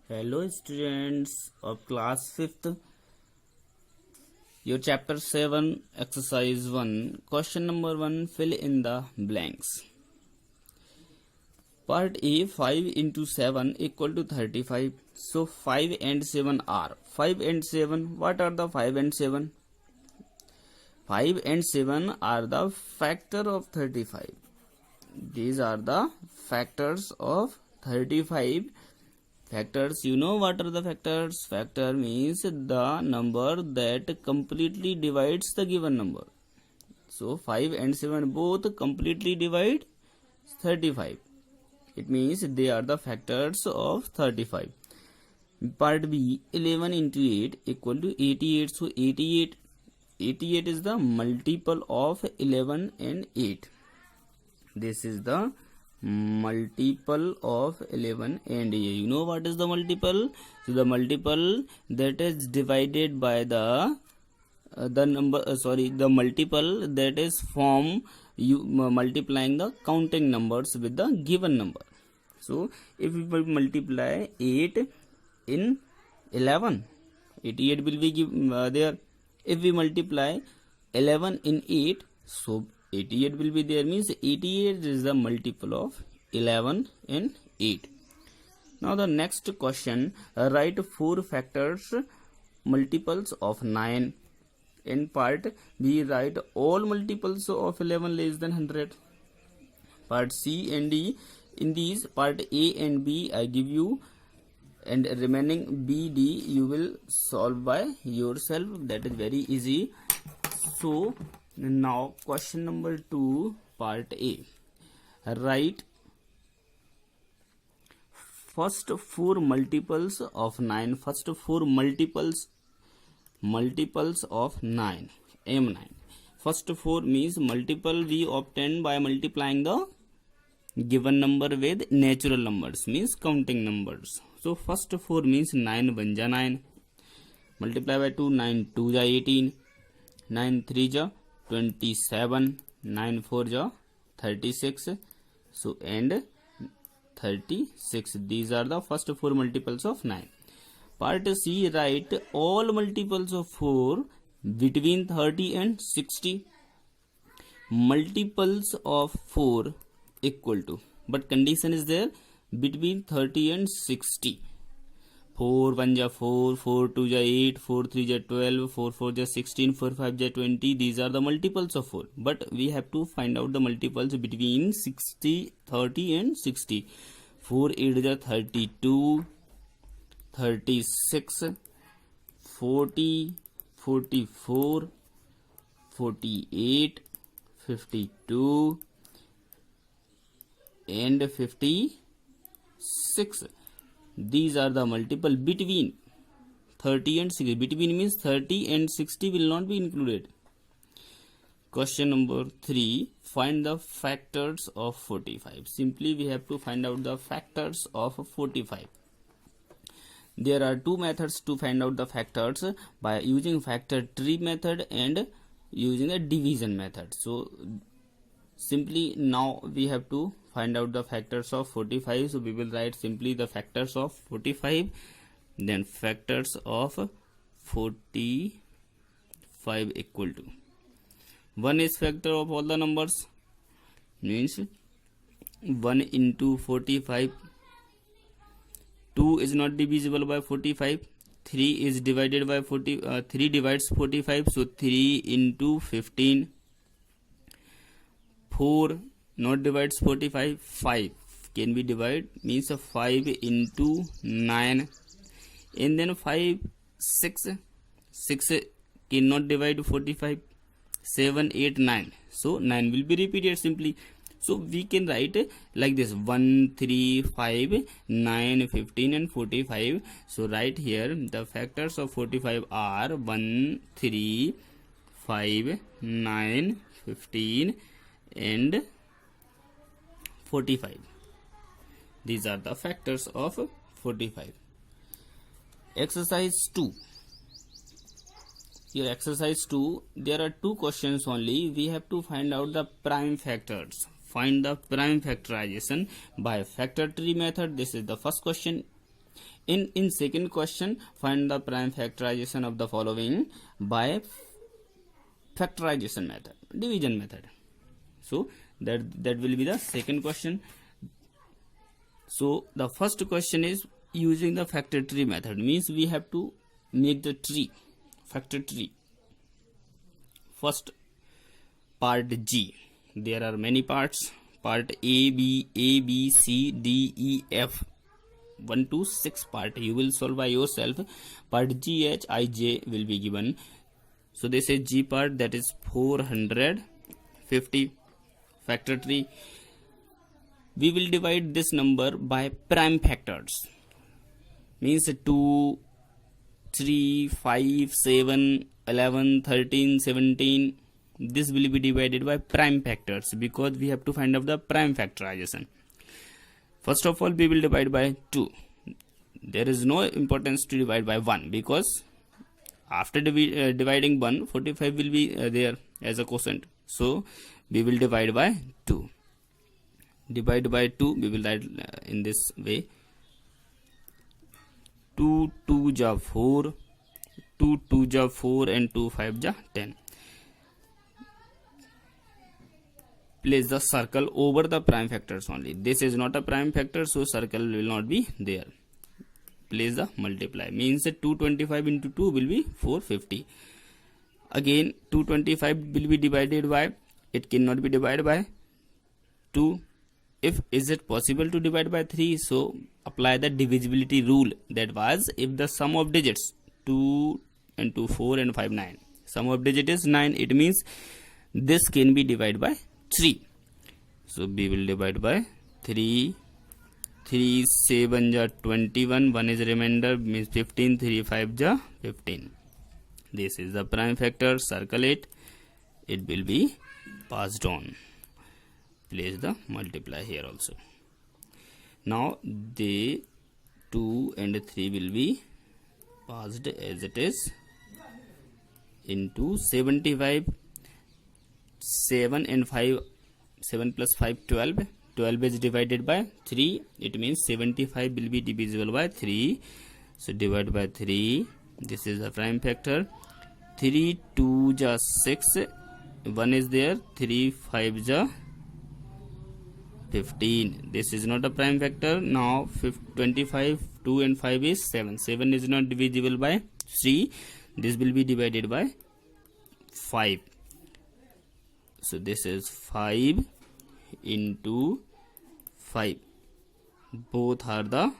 Hello students of class 5th, your chapter 7 exercise 1 question number 1 fill in the blanks. Part A 5 into 7 equal to 35. So 5 and 7 are 5 and 7. What are the 5 and 7? 5 and 7 are the factor of 35. These are the factors of 35. Factors, you know what are the factors? Factor means the number that completely divides the given number. So 5 and 7 both completely divide 35. It means they are the factors of 35. Part B 11 into 8 equal to 88. So 88 is the multiple of 11 and 8. This is the multiple of 11 and 8. You know what is the multiple? So the multiple that is divided by the multiple that is from you multiplying the counting numbers with the given number. So if we multiply 8 in 11, 88 will be there. If we multiply 11 in 8, so 88 will be there, means 88 is the multiple of 11 and 8. Now the next question, write 4 factors multiples of 9. In part B, write all multiples of 11 less than 100. Part C and D, in these part A and B I give you, and remaining B, D you will solve by yourself. That is very easy. So now question number 2, part A. Write first 4 multiples of 9. First 4 multiples of 9. M9. First 4 means multiple we obtain by multiplying the given number with natural numbers, means counting numbers. So first 4 means 9 1 ja 9. Multiply by 2, 9 2 ja 18. 9 3 ja 27, 9 4 ja 36, so and 36. These are the first 4 multiples of 9. Part C, write all multiples of 4 between 30 and 60. Multiples of 4 equal to, but condition is there, between 30 and 60. 4 1 ja 4, 4 2 ja 8, 4 3 ja 12, 4 4 ja 16, 4 5 ja 20. These are the multiples of 4. But we have to find out the multiples between 60, 30 and 60. 4 8 ja 32, 36, 40, 44, 48, 52 and 56. These are the multiple between 30 and 60. Between means 30 and 60 will not be included. Question number 3, find the factors of 45. Simply we have to find out the factors of 45. There are 2 methods to find out the factors, by using factor tree method and using a division method. So simply now we have to find out the factors of 45. So we will write simply the factors of 45, then factors of 45 equal to 1 is factor of all the numbers, means 1 into 45. 2 is not divisible by 45. 3 is divided by 3 divides 45, so 3 into 15. 4 not divides 45. 5 can be divided, means 5 into 9. And then 5 6 cannot divide 45. 7 8 9, so 9 will be repeated simply. So we can write like this: 1 3 5 9 15 and 45. So right here the factors of 45 are 1 3 5 9 15 and 45. These are the factors of 45. Exercise 2. Here exercise 2, there are 2 questions only. We have to find out the prime factors. Find the prime factorization by factor tree method. This is the first question. In second question, find the prime factorization of the following by factorization method, division method. So that will be the second question. So the first question is using the factor tree method, means we have to make the tree, factor tree. First part G, there are many parts, part A, B, C, D, E, F, 1 to 6 part you will solve by yourself. Part G, H, I, J will be given. So this is G part, that is 450 factor tree. We will divide this number by prime factors, means 2, 3, 5, 7, 11, 13, 17. This will be divided by prime factors because we have to find out the prime factorization. First of all, we will divide by 2. There is no importance to divide by 1 because after dividing 1, 45 will be there as a quotient. So we will divide by 2. Divide by 2, we will write in this way. 2 2 ja 4, 2 2 ja 4 and 2 5 ja 10. Place the circle over the prime factors only. This is not a prime factor, so circle will not be there. Place the multiply, means 225 into 2 will be 450. Again 225 will be divided by, it cannot be divided by 2. If is it possible to divide by 3, so apply the divisibility rule, that was if the sum of digits 2 and 2 4 and 5 9, sum of digit is 9, it means this can be divided by 3. So we will divide by 3. 3 7 ja 21, 1 is remainder, means 15, 3 5 ja 15. This is the prime factor, circle it, it will be passed on. Place the multiply here also. Now the 2 and 3 will be passed as it is into 75. 7 and 5, 7 plus 5 12. 12 is divided by 3, it means 75 will be divisible by 3. So divide by 3. This is the prime factor. 3 2 ja 6, 1 is there, 3 5 ja 15. This is not a prime factor. Now 25, 2 and 5 is 7. 7 is not divisible by 3. This will be divided by 5. So this is 5 into 5. Both are the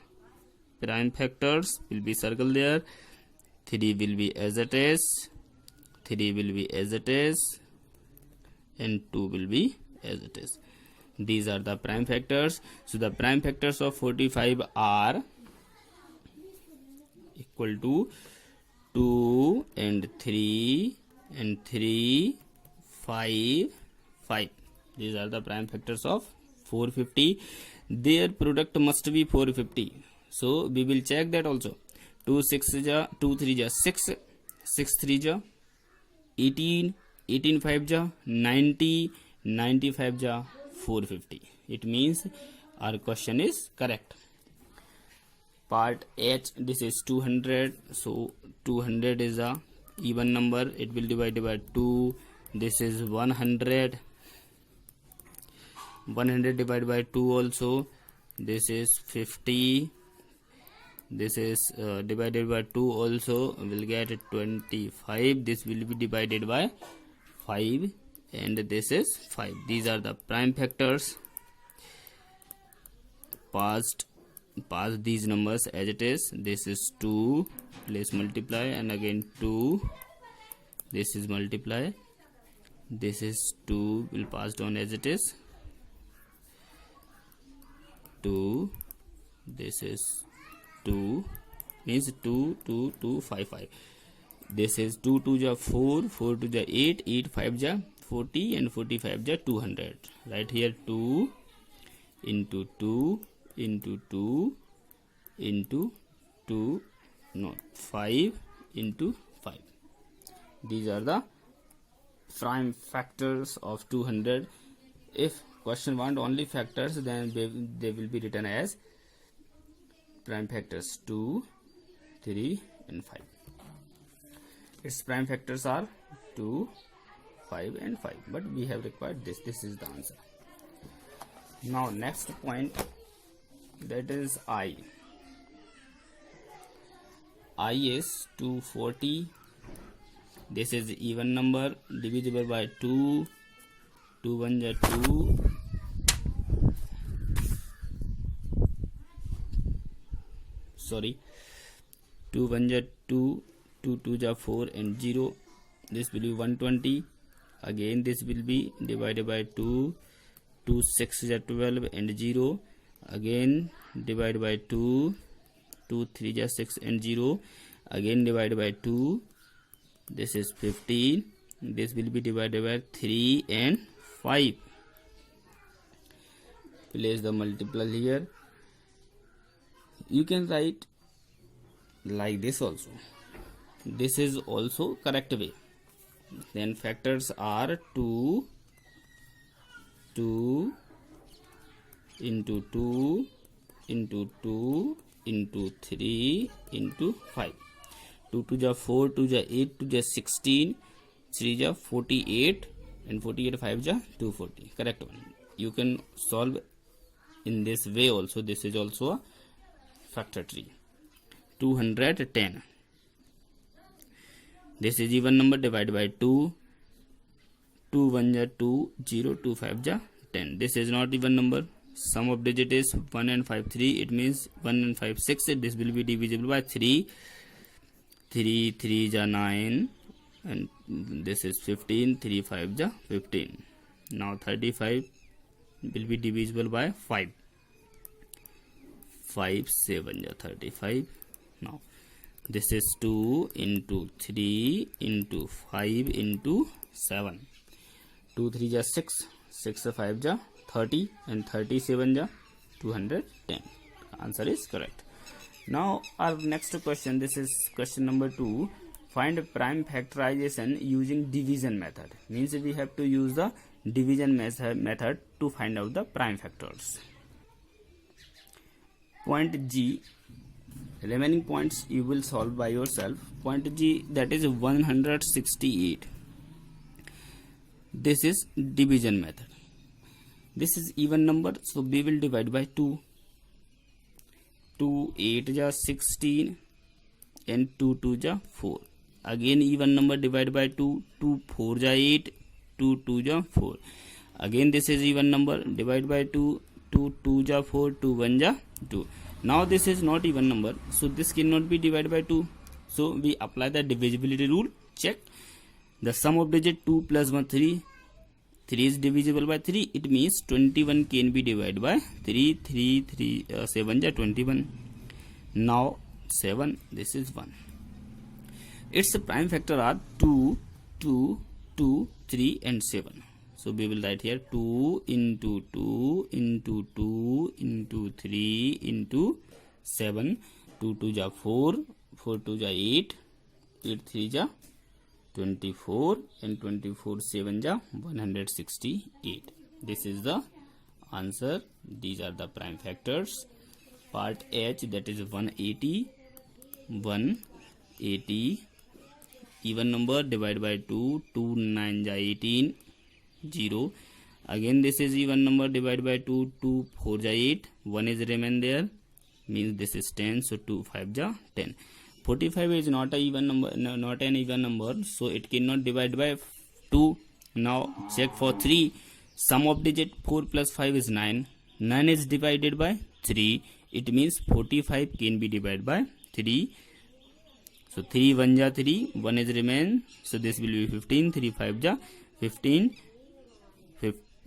prime factors, will be circled there. 3 will be as it is, 3 will be as it is, and 2 will be as it is. These are the prime factors. So the prime factors of 45 are equal to 2 and 3 and 3 5 5. These are the prime factors of 450. Their product must be 450. So we will check that also. 2 6 ja 2 3 ja 6, 6 3 ja 18, 18 5 ja 90, 95 ja 450. It means our question is correct. Part H, this is 200. So 200 is a even number, it will divide by 2. This is 100. 100 divided by 2 also. This is 50. This is divided by 2 also, will get 25. This will be divided by 5 and this is 5. These are the prime factors. Pass these numbers as it is. This is 2, place multiply, and again 2. This is multiply. This is 2, will pass down as it is. 2. This is 2, means 2 2 2 5 5. This is 2 2 ja 4, 4 2 ja 8, 8 5 ja 40, and 45 ja 200. Right here 2 into 2 into 2 into 2, no, 5 into 5. These are the prime factors of 200. If question want only factors, then they will be written as prime factors 2, 3 and 5. Its prime factors are 2, 5 and 5, but we have required this. This is the answer. Now next point, that is I. I is 240. This is even number divisible by 2. 2 1 ja 2. Sorry, 2 1 ja 2, 2 2 ja 4 and 0. This will be 120. Again this will be divided by 2. 2 6 ja 12 and 0. Again divided by 2. 2 3 ja 6 and 0. Again divided by 2. This is 15. This will be divided by 3 and 5. Place the multiple here. You can write like this also. This is also correct way. Then factors are 2, 2 into 2 into 2 into 3 into 5. 2 2 ja 4, 2 ja 8, 2 ja 16, 3 ja 48 and 48 5 ja 240. Correct one. You can solve in this way also. This is also a factor tree. 210. This is even number divided by 2. 2 1 ja 2, 0, 2 5 ja 10. This is not even number. Sum of digit is 1 and 5 3. It means 1 and 5 6. This will be divisible by 3. 3 3 ja 9 and this is 15. 3 5 ja 15. Now 35 will be divisible by 5. 5 7 ja 35. Now this is 2 into 3 into 5 into 7. 2 3 ja 6. 6 5 ja 30 and 37 ja 210. Answer is correct. Now our next question, this is question number 2. Find prime factorization using division method. Means we have to use the division method to find out the prime factors. Point G, remaining points you will solve by yourself. Point G, that is 168. This is division method. This is even number, so we will divide by 2. 2 8 ja 16 and 2 2 ja 4. Again even number divided by 2. 2 4 ja 8, 2 2 ja 4. Again this is even number divided by 2. 2 2 ja 4, 2 1 ja 2. Now this is not even number, so this cannot be divided by 2. So we apply the divisibility rule. Check the sum of digit 2 plus 1 3. 3 is divisible by 3. It means 21 can be divided by 3. 7 ja 21. Now 7. This is 1. Its prime factor are 2, 2, 2, 3 and 7. So we will write here 2 into 2 into 2 into 3 into 7. 2 2 ja 4, 4 2 ja 8, 8 3 ja 24 and 24 7 ja 168. This is the answer. These are the prime factors. Part H, that is 180. 180 even number divided by 2. 2 9 ja 18, 0. Again this is even number divided by 2. 2 4 ja 8, 1 is remain there, means this is 10. So 2 5 ja 10. 45 is not a even number, not an even number, so it cannot divide by 2. Now check for 3. Sum of digit 4 plus 5 is 9. 9 is divided by 3. It means 45 can be divided by 3. So 3 1 ja 3, 1 is remain, so this will be 15. 3 5 ja 15.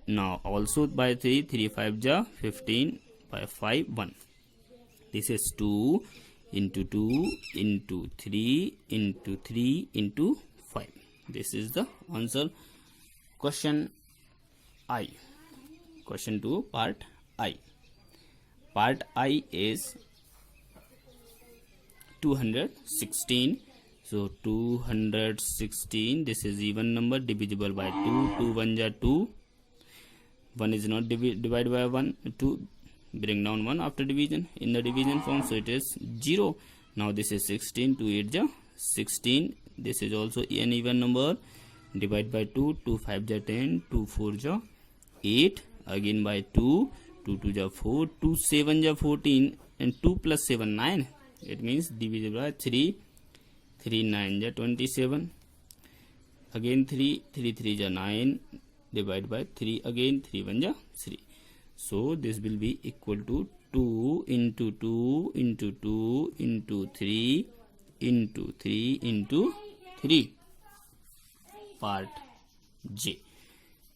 Now also by 3. 3 5 ja 15, by 5 1. This is 2 into 2 into 3 into 3 into 5. This is the answer. Question I. Question 2, part I. Part I is 216. So 216, this is even number divisible by 2. 2 1 ja 2. 1 is not divided by 1. 2. bring down 1 after division in the division form, so it is 0. Now this is 16, 2 8 ja 16. This is also an even number. Divide by 2, 2 5 ja 10, 2 4 ja 8, again by 2, 2 2 ja 4, 2 7 ja 14, and 2 plus 7 9. It means divisible by 3, 3 9 ja 27, again 3, 3 3 ja 9, divide by 3, again 3 1 ja 3. So this will be equal to 2 into 2 into 2 into 3 into 3 into 3. Part J.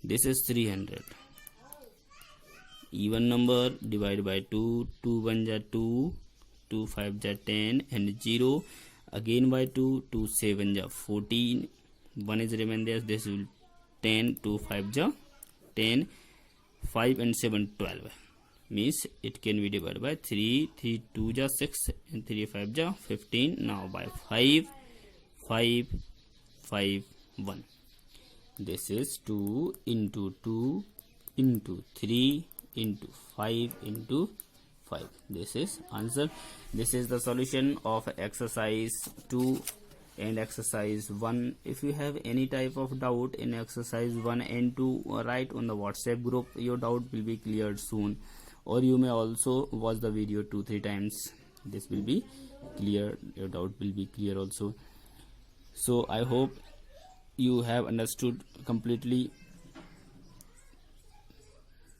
This is 300. Even number, divide by 2, 2 1 ja 2, 2 5 ja 10, and 0, again by 2, 2 7 ja 14, 1 is remain there, this will 10, 2 5 ja 10, 5 and 7 12, means it can be divided by 3, 3 2 ja 6, and 3 5 ja 15. Now by 5, 5 5 1. This is 2 into 2 into 3 into 5 into 5. This is answer. This is the solution of exercise 2 and exercise 1. If you have any type of doubt in exercise 1 and 2, write on the WhatsApp group. Your doubt will be cleared soon, or you may also watch the video 2-3 times. This will be clear. Your doubt will be clear also. So I hope you have understood completely.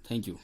Thank you.